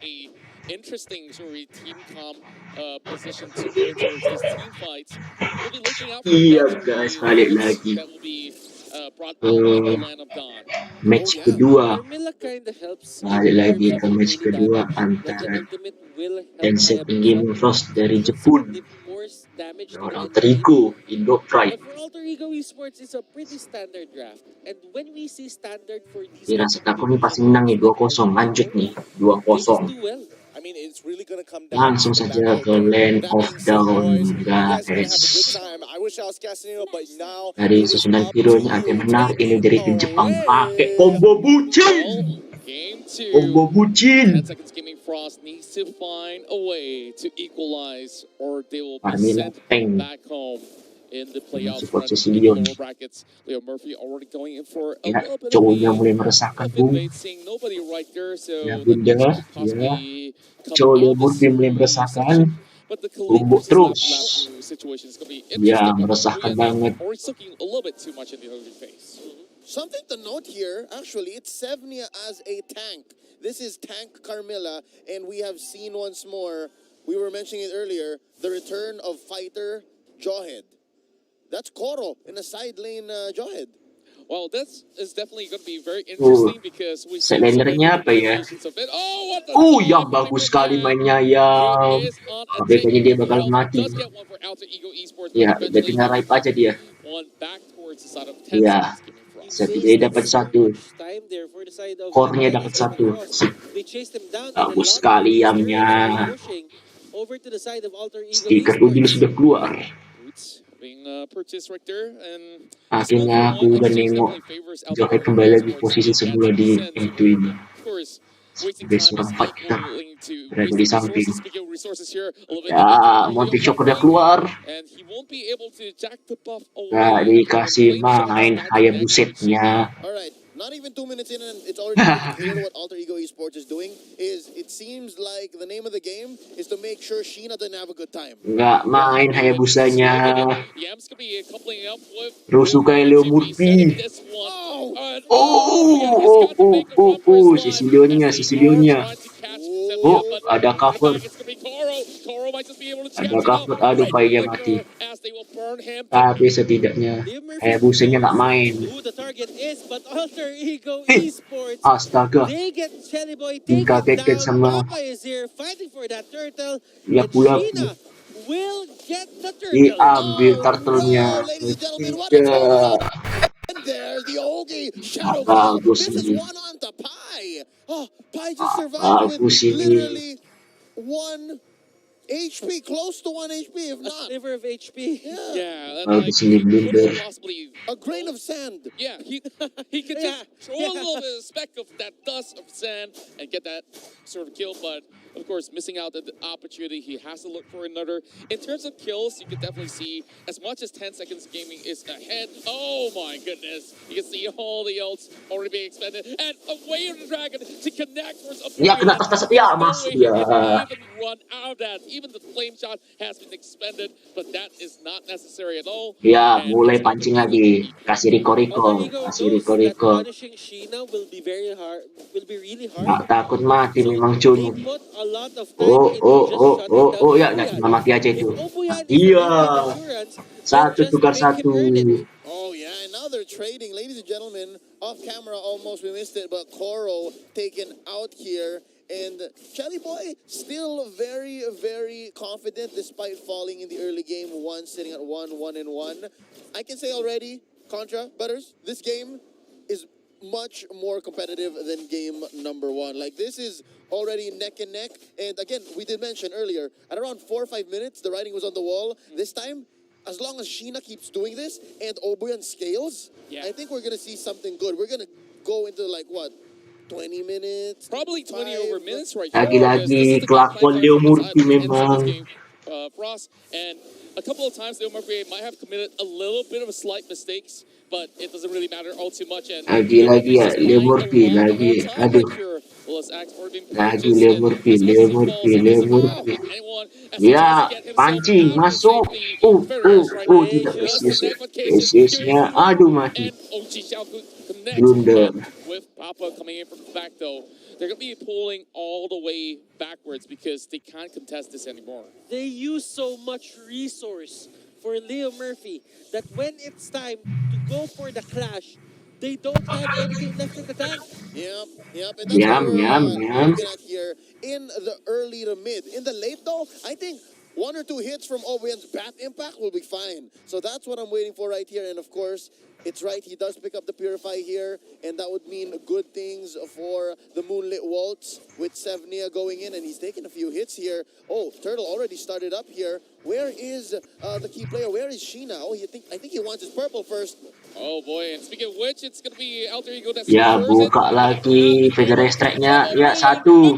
a interesting sort of team comp position to go towards these team fights. We'll be looking out for Iya that sort of guys, balik units lagi that will be brought ke out of the land of Dawn. Oh match yeah, kedua. Carmilla kinda helps Balik lagi ke RRQ match really kedua badly. Like the antara ultimate will help Tencent Hayabusa Game Frost dari deal Jepun significant more damage to lawan the Alter enemy team. Ego Indo Pride. But for Alter Ego Esports, it's a pretty standard draft. And when we see standard for these kind Dirasa of aku nih pasti division menang maps nih like 2-0, lanjut RRQ, nih they just 2-0. do well. I mean, it's really going to come down to Langsung the saja battle ke there. Land That of being said, Dawn boys, you guys are going to have a good guys. time. I wish I was Castanino, but now Dari it is susunan up to hero-nya akan you. menang. Take Ini it dari tim Jepang pakai away. combo bucin. Well, game Combo 2. bucin. 10 seconds Gaming Frost needs to find a way to equalize, or they will be Carmilla sent tank. back home in the playoff Support run in the Sicilian. lower brackets. Leo Murphy already going in for a Ya, little bit of cowoknya a mulai meresahkan fit Bung. bait, seeing nobody right there, Ya so that bunda, means he could ya. possibly come Cowoknya out of this Murphy mulai section. meresahkan. But the Khalid Tumbuk versus terus. Lapu situation is going to be Ya, interesting. But meresahkan Booyah banget. already soaking a little bit too much in the early phase. Something to note here, actually, it's Sevnia as a tank. This is Tank Carmilla, and we have seen once more, we were mentioning it earlier, the return of fighter Jawhead. That's Koro in the side lane Jawhead. Well, this is definitely going to be very interesting because we've seen so many Setlinernya apa ya? variations of it. Oh, what the Yang dog coming bagus from sekali that. mainnya He yang. is on a Tapi kayaknya dia takeover bakal himself. mati. Does get one for Alter Ego Esports, but Ya, dia eventually tinggal raip aja dia. one back towards the side of 10 Ya, seconds Gaming Frost. setidaknya dapat satu. Time there for the side of Core-nya Bren dapat Esports. satu. They chased him down, and a Bagus lot of sekali these yamnya. turrets are pushing over to the side of Alter Ego Stiker Udil Esports. sudah keluar. Boots being purchased right there, and Akhirnya aku udah nengok Jokai kembali lagi posisi semula di M2 ini. Of course, wasting Sebagai time seorang is fighter equaling to berada di wasting samping. resources. Speaking of resources here, a little bit Ya, of info for Monty Leo Shock udah Murphy, keluar. and he won't be able to jack the buff Gak away. dikasih main Hayabusetnya. All right, not even 2 minutes in, and it's already pretty clear what Alter Ego Esports is doing. It seems like the name of the game is to make sure Sheena doesn't have a good time. Nggak main Hayabusanya. Yams could be coupling up with Rusukai Leo to be Murphy. setting this one. Sicilionya. Oh, ada cover. Ada cover, aduh bayinya mati. Tapi setidaknya Hayabusanya nggak main. Who the target is, but Alter Ego Esports. Astaga. They get Shelly Boy taken Dikagetkan down. sama Papa is here fighting for that turtle. ya And pula Sheena will get the turtle. diambil turtle-nya. Ladies and gentlemen, what is going on? And there's the Ogi Shadow Claw. Bagus This is ini. one on to Pi. Oh, Pi just survived with Bagus ini. literally 1 HP, close to 1 HP, if A not. sliver of HP. Yeah, and Bagus ini blunder. possibly A grain of sand. yeah, he could just throw a little bit of speck of that dust of sand and get that sort of kill, but of course, missing out the opportunity, he has to look for another. In terms of kills, you can definitely see as much as 10 seconds gaming is ahead. Oh my goodness, you can see all the ults already being expended, and away on the dragon to connect towards a Ya kena tas ya masuk ya. even run out of that. Even the flame shot has been expended, but that is not necessary at all. Ya And mulai it's not pancing gonna be lagi. Kasih Riko-Riko. Kasih That Riko-Riko. punishing Sheena will be very hard. Will be really hard. Nggak takut mati memang They Cun. put a lot of time into just shutting down Ya nggak Obuyan. cuma mati aja itu. If Obuyan is Iya. enough assurance, Satu then just tukar make him satu. earn it. Oh yeah, and now they're trading. Ladies and gentlemen, off camera almost we missed it, but Koro taken out here. And Shelly Boy still very, very confident despite falling in the early game. One sitting at 1-1-1. I can say already, Contra, Butters, this game is much more competitive than game number 1. Like, this is already neck and neck. And again, we did mention earlier, at around 4 or 5 minutes, the writing was on the wall. This time, as long as Sheena keeps doing this and Obuyan scales, I think we're going to see something good. We're going to go into, like, what? 20 minutes? Probably 20 over minutes right here. Lagi-lagi kelakon Leo Murphy memang. Frost, and a couple of times Leo Murphy might have committed a little bit of a slight mistakes, but it doesn't really matter all too much. And Lagi ya Leo Murphy lagi. Aduh. Lagi Leo Murphy. Ya, pancing masuk. Tidak resistnya. Aduh mati. Blunder. With Papa coming in from back though. they're going to be pulling all the way backwards because they can't contest this anymore. They use so much resource for Leo Murphy that when it's time to go for the clash, they don't have anything left in the tank. Yep, and that's what we're Yum. looking at here in the early to mid. In the late, though, I think 1 or 2 hits from Obian's bat impact will be fine. So that's what I'm waiting for right here. And of course, it's right, he does pick up the Purify here, and that would mean good things for the Moonlit Waltz with Sevnia going in, and he's taking a few hits here. Oh, Turtle already started up here. Where is the key player? Where is Sheena? Oh, I think he wants his purple first. Oh boy, and speaking of which, it's going to be Alter Ego that's Ya, buka lagi Federer strike-nya. Ya, 1, 2,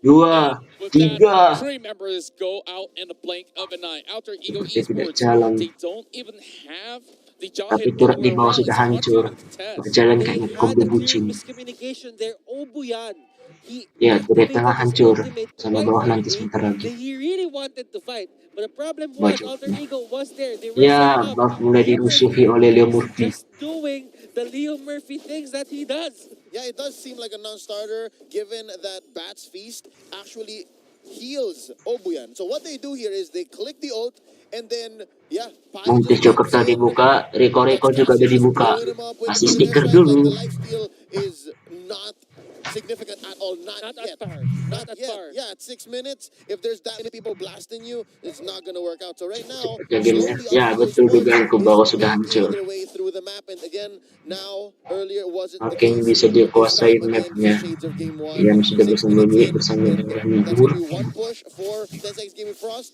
3. 3 members go out in the blink of an eye. Alter Ego Seperti tidak Esports, jalan. they don't even have the jaw Tapi hit turret di anywhere bawah around. sudah It's hard hancur. to contest. Berjalan They kayaknya had kombo a clear bucin. miscommunication there. Obuyan, he Ya, turret activated tengah his hancur. ultimate Sama quite bawah nanti early. sebentar lagi. He really wanted to fight, but the problem was Baju. Alter Ego was there. They were Ya, set up. buff mulai Leo dirusuhi Murphy oleh Leo is Murphy. just doing the Leo Murphy things that he does. Yeah, it does seem like a non-starter, given that Bat's Feast actually heals Obuyan. So what they do here is they click the ult, and then, yeah, Pai Montes just Joker jumps sudah in. dibuka. Rico But juga Cassie udah just dibuka. blowing him up with Kasih an stiker airstrike, like dulu. the lifesteal is not significant at all. Not yet. at par. Not at yet. par. Yeah, at 6 minutes, if there's that many people blasting you, it's not going to work out. So right now, Cepatnya gamenya. slowly Ya, Alter Ego betul Sports dugaanku is bahwa sudah making hancur. their way through the map. And again, now, earlier wasn't the Makin case, bisa but this dikuasai time again, mapnya. just shades of game 1. Yang sudah 6 minutes bersembunyi in, bersama and dengan that's going to be Murphy. 1 push for 10 seconds Gaming Frost.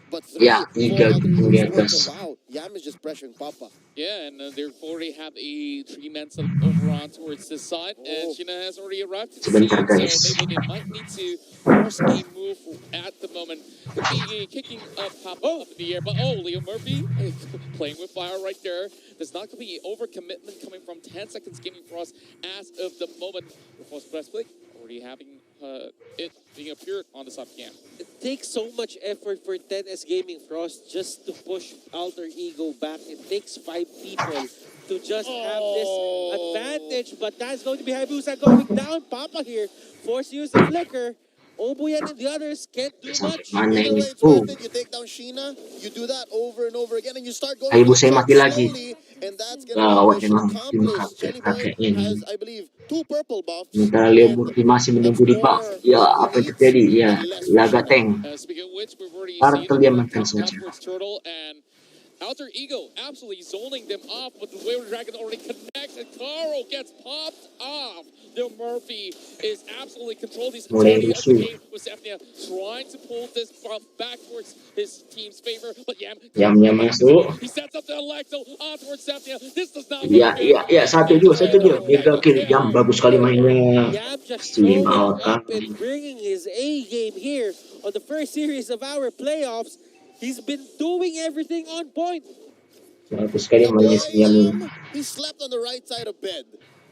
But Ya, 3 for 3 Alter Ego di Sports, and atas. wow, Yam is just pressuring Papa. Yeah, and they already have a 3-man set over on towards this side, and Sheena has already arrived to the Sebentar, scene, guys. so maybe they might need to force a move at the moment. Could be kicking up Papa up in the air, but Leo Murphy playing with fire right there. There's not going to be overcommitment coming from 10 seconds Gaming Frost as of the moment. Post press click already having it being appeared on the sub cam. It takes so much effort for 10S Gaming Frost just to push Alter Ego back. It takes 5 people to just have this advantage, but that's going to be Hayabusa going down. Papa here forced to use the flicker. Obuyan and the others can't do Sampai much. mana Either ini? way, it's worth it. You take down Sheena, you do that over and over again, and you start going for Hayabusa the mati church lagi. slowly, and that's going to be Gawat mission memang tim accomplished. Jelly Boy kakeknya ini. has, I believe, 2 purple buffs, Sementara Leo and Murphy masih that's menunggu di buff. more Ya, than he apa yang needs, terjadi? Ya, but less for laga Sheena. tank. Speaking of which, we've already seen Turtle diamankan out saja. towards Turtle, and Alter Ego absolutely zoning them off, but the Wayward Dragon already connects, and Carl gets popped off. Leo Murphy is absolutely controlled. He's Mulai already rusuh. okay with Stephania, trying to pull this buff back towards his team's favor, but Yamnya masuk. he sets up the Electo on towards Stephania. This does not look Ya, good. ya, satu dia. Mega kill. Jam bagus sekali mainnya. Yam just Swim showing out up kami. and bringing his A game here on the first series of our playoffs. He's been doing everything on point. Bagus sekali The mainnya boy si Yam ini. he slept on the right side of bed.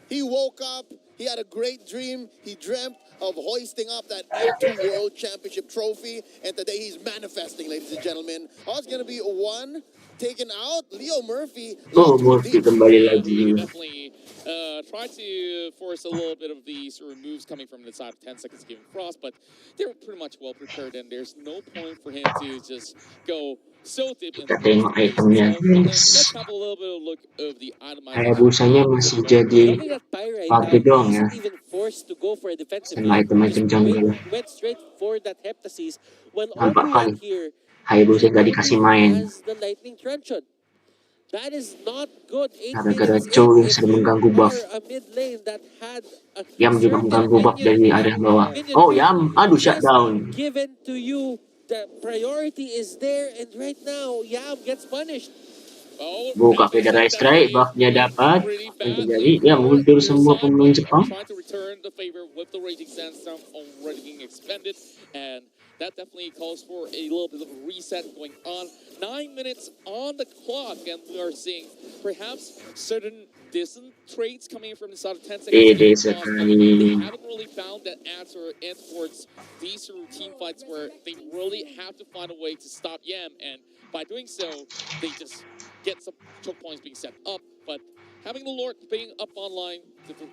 He woke up, he had a great dream. He dreamt of hoisting up that Air2 World Championship trophy, and today he's manifesting, ladies and gentlemen. Oh, it's going to be 1 taken out. Leo Murphy. Oh, Murphy kembali He lagi. definitely tried to force a little bit of the sort of moves coming from the side of 10 seconds Gaming Frost, but they were pretty much well prepared, and there's no point for him to just go so deep into Kita tengok the base. itemnya, So, and guys. let's have a little bit of look of the itemization. Hayabusanya masih jadi Looking at Pai right party now, doang he ya. isn't even forced to go for a defensive Sama pick. item-item Just jungle. went straight for that Heptasis. When Nampak Obuyan kan? here, Hayabusa he gak dikasih only main. has the lightning truncheon. That is not good. 8 Gara-gara minutes Chow in, yang if sering you mengganggu buff. are a mid lane that had a Yam juga certain mengganggu buff dari area bawah. minion Oh, pick Yam. Aduh, just shutdown. given to you, the priority is there, and right now Yam gets punished. Oh, Buka that makes Federer sense. strike, buffnya dapat. Pretty Yang badly terjadi, dia for mundur their semua side, pemain but Jepang. trying to return the favor with the Raging Sandstorm already being expended, and that definitely calls for a little bit of a reset going on. 9 minutes on the clock, and we are seeing perhaps certain decent trades coming from the side of 10 seconds. Pede They sekali. haven't really found that answer in towards these sort of team fights where they really have to find a way to stop Yam, and by doing so, they just get some choke points being set up, but having the Lord being up online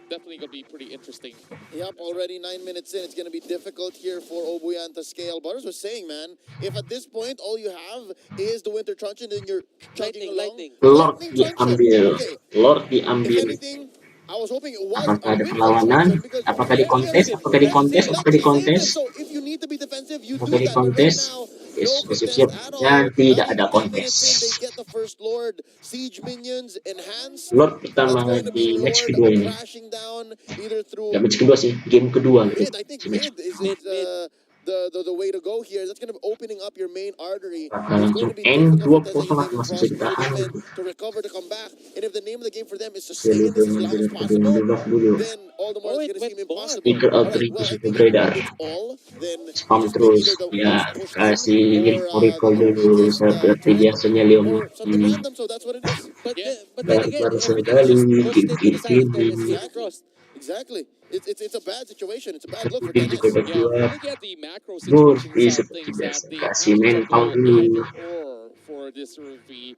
definitely gonna be pretty interesting. Yep, already 9 minutes in. It's going to be difficult here for Obuyan to scale. Butters was saying, man, if at this point all you have is the Winter Truncheon, then you're chugging along. Lord Lightning Truncheon. diambil. Okay, Lord if diambil. anything, I was hoping it was Apakah a ada Windward Truncheon perlawanan? because Apakah di then you have kontes? Apakah di kontes? enough Apakah to di save them. kontes? So if you need to be defensive, you Apakah do di that. But right kontes? now, Yes, no sudah contest siap-siap. at Dan all. tidak Not ada even 10 kontes. minutes in, they get the first Lord. Siege minions enhanced. Lord That's pertama going to be di match Lord kedua ini. crashing down either Gak through match kedua sih, game kedua gitu. mid. I think Si match mid is Mid, mid. the way to go here. That's going to be opening up your main artery. bakal It's going langsung to be end difficult for 10 2-0 seconds atau Gaming masih bisa Frost to ditahan defend, gitu. to recover, to come back. And if the name of the game for them is to Saya stay in lupa this as long as dengan possible, buff dulu. then all the more Oh, it's it going to went seem bot. impossible. Speaker All out right, itu well, I sudah think if beredar. it's all, then we Spam just make terus, either the ya most pushed in kasih or the Oracle dulu weakest seperti turret biasanya Leon. or something random. So that's what it is. Yeah. But then again, Baru everything is sekali just pushed into the side of game 10S ini. Gaming Exactly. Frost. Exactly. It's a bad situation. It's a bad look Satu for tim juga 10S. udah Yeah, kuat. look at the macro situation Murphy side of seperti things that biasa they kasih have to mental juggle dulu. either or for this sort of the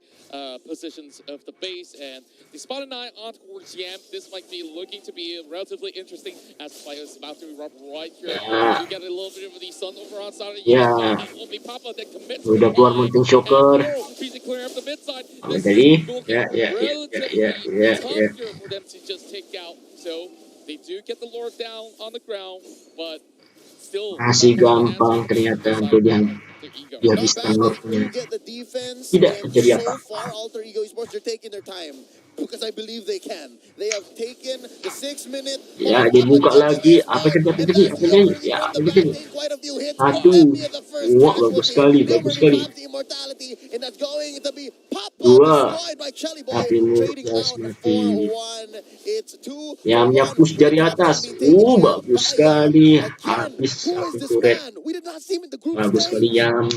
positions of the base. And the spot and 9 on towards Yam. This might be looking to be relatively interesting as the fight is about to erupt right here. Ya. You get a little bit of the sun over on side of Ya. Yam, but it will be Papa that commits to Udah keluar 5. Mountain And Shocker. Koro easy clearing up the mid side. Apa This tadi? is looking relatively tough here for them to just take out. So they do get the Lord down on the ground, but still Masih not much of an gampang answer ternyata from the untuk side of the ego. Not dihabiskan bad. They Lordnya. do get the defense, Tidak and terjadi so apa-apa. far, Alter Ego Esports, they're taking their time because I believe they can. They have taken the 6-minute Ya, mark dibuka against lagi. this Apa Lord, yang and terjadi? there's Apa Leo yang Marie ya, from apa the yang back, terjadi? taking quite a few hits. Satu. Lemia, the first Wah, bagus casualty. sekali, Leo bagus Marie sekali. grabs the immortality, and that's going to be Papa Dua. destroyed by Chelly Boy, Tapi trading Murkas out mati. 4-1. It's 2 Ya, for 1 push with dari top side atas. being taken here Bagus by Yam. sekali. Again, Habis who is satu this turret. man? We did not see him in the group Bagus sekali stage. Yam.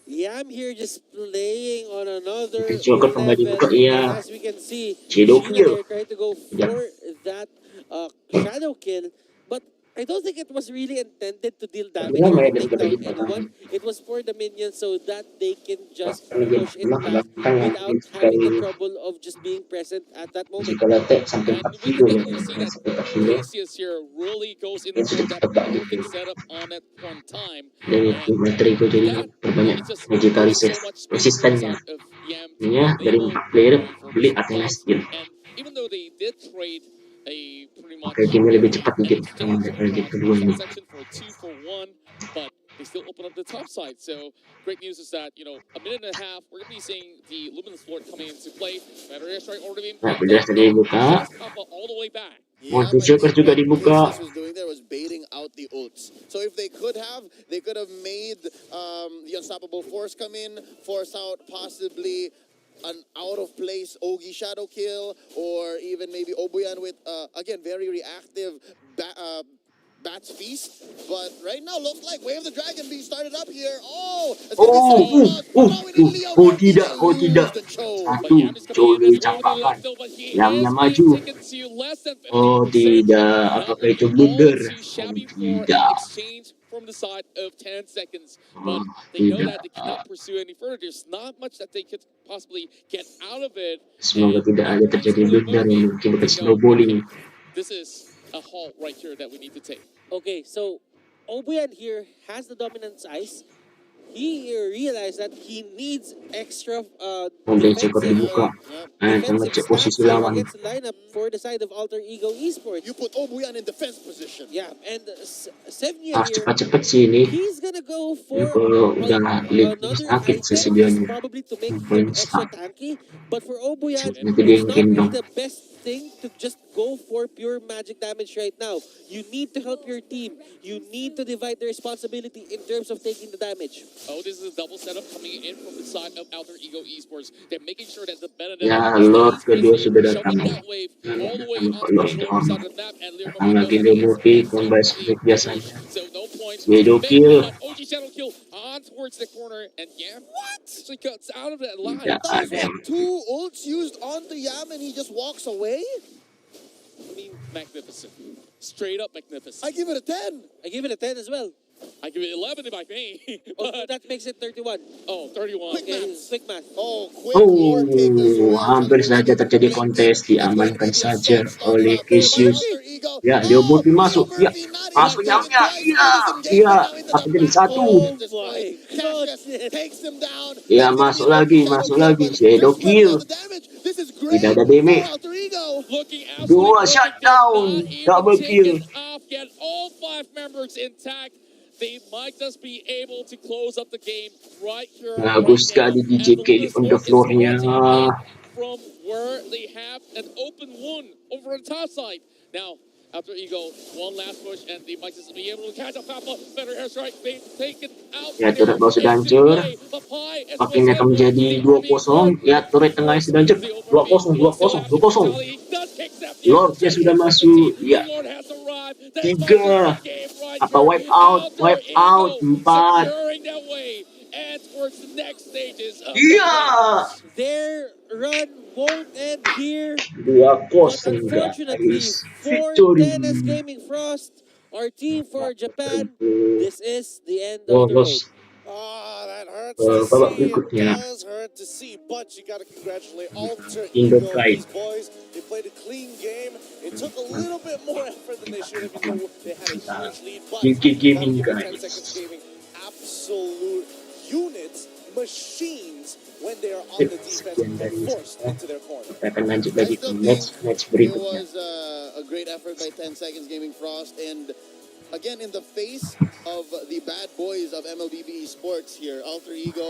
Yeah, I'm here just playing on another Joker kembali buka, level. iya. And as we can see, Shadow Sheila kill. there trying to go Yeah. for that shadow kill. But I don't think it was really intended to deal damage or to take down anyone. It was for the minions so that they can just push it back without having the trouble of just being present at that moment. Jika letek sampai And 4 we kilo can ya, definitely see that sampai 4 kilo. Cassius here really goes in Dia for sudah that cepat banget. perfect setup on that one time. Dari And materi itu with jadi that, perbanyak it just magical leaves so much space for the resistennya. side of Yam to Ini ya, be dari able 4 player going for beli this Athena fight. skill. And even though they did trade a pretty much Oke, gamenya lebih a, cepat an dikit sama exchange dari game across kedua the ini. top section for a 2-for-1, but they still open up the top side. So great news is that, you know, a minute and a half, we're going to be seeing the Luminous Lord coming into play. Better airstrike already being Nah, picked udah up, tadi and buka. just Papa all the way back. Yep, Mountain I Shocker think juga what dibuka. Cassius was doing there was baiting out the ults. So if they could have made the Unstoppable Force come in, force out possibly an out-of-place Ogi Shadow kill, or even maybe Obuyan with, again, very reactive Bat's Feast. But right now, looks like Wave of the Dragon being started up here. Oh, it's going to be Cypherpunk throwing in Leo Murphy. They lose the choke. But Yam is coming in as well with the left though, but he Yamnya is being maju. taken to less than 50%. Oh tidak, Not apakah itu looking all blunder? too Oh shabby for an tidak, exchange from the side of 10 seconds. oh But they know tidak. that they cannot pursue any further. There's not much that they could possibly get out of it. Semoga And tidak ada after terjadi losing Leo blunder yang Murphy, mengakibatkan they know, snowballing. okay, this is a halt right here that we need to take. Okay, so Obuyan here has the dominance ice. He realized that he needs extra Mountain Shocker defensive dibuka. Dan mengecek posisi stats here lawan. against the lineup for the side of Alter Ego Esports. You put Obuyan in defense position. Yeah, and Sevnia Harus here, cepat-cepat sih ini. he's gonna go Ini for kalau udah lead another sakit item sesedianya. just probably to make Poin him extra start. tanky. But for Obuyan, Nanti dia it's yang not really gendong. the best thing to just go for pure magic damage right now. You need to help your team. You need to divide the responsibility in terms of taking the damage. Oh, this is a double setup coming in from the side of Alter Ego Esports. They're making sure that the Benedict Ya, Lord stays kedua busy, sudah datang. shoving that wave all the way Datang off Pak to the Lord lower Horn. side of the map, and Leo Datang Murphy lagi knows Leo that he's Murphy kembali exactly seperti biasanya. pushed. So no point Shadow making, kill. but OG Shadow kill on towards the corner, and yeah, what? Actually cuts out of that line. Tidak That was ada. what, 2 ults used onto Yam and he just walks away? I mean, magnificent. Straight up magnificent. I give it a 10. I give it a 10 as well. I give it 11 if I may. Oh, But, that makes it 31. 31. Quick Okay, maths. quick math. Oh, quick war take as Oh, well. hampir Charlie Boy saja able to terjadi blink it. kontes, It's going to be diamankan the saja assault started oleh out there by Precious. Alter Ego. Ya, Leo Oh, Murphy Leo masuk. Ya, Murphy not even masuk thinking jamnya. twice for Iya, the iya. disengagement now into the Tapi jadi back satu. corner Oh at this my point. Cassius goodness. takes him down. Ya, That's going to be masuk the lagi, shadow masuk kill, lagi. but Shadow they're spreading kill. out the damage. This is Tidak great ada for damage. Alter Ego. Looking absolutely Dua perfect. They're shutdown. not even Double kill. taken off yet. All 5 members intact. They might just be able to close up the game right here, right Bagus now. sekali And DJ the Kelly Lunas on the Sport is floor-nya. sprinting in from where they have an open wound over on top side. Now, after Ego, one last push, and they might just be able to catch up Papa. Better airstrike. They've taken out Ya, here. turret bawah sudah It's in hancur. play. Papai is Apakah what's ini akan happening. menjadi The army 2-0? Ya, turret tengah force. sudah hancur. The 2-0, Will still 2-0, have the 2-0. brutality. He does accept the Lordnya sudah masuk. The Ya, Lord has arrived. That might just the 3. game right Apa here. wipe out? Alter Wipe out. Ego 4. securing that way and towards the next stages of the Iya. match. Their run won't end here. But 2-0 unfortunately, guys. for Victory. Tennis Gaming Frost, our team for Japan, this is the end of the road. Lolos Ah, that hurts ke to babak see. It berikutnya. does hurt to see, but you got to congratulate Alter Kingdom Ego. Pride. These boys, they played a clean game. It took a little bit more effort than they should have, even though they had a huge lead. But Kinky you got to Gaming give the 10 guys. seconds gaming absolute units, machines when they are on the defense Sekian and dari forced saya. into their corner. Kita akan lanjut I lagi ke still think match it berikutnya. was a great effort by 10 Seconds Gaming Frost, and again, in the face of the bad boys of MLBB Esports here, Alter Ego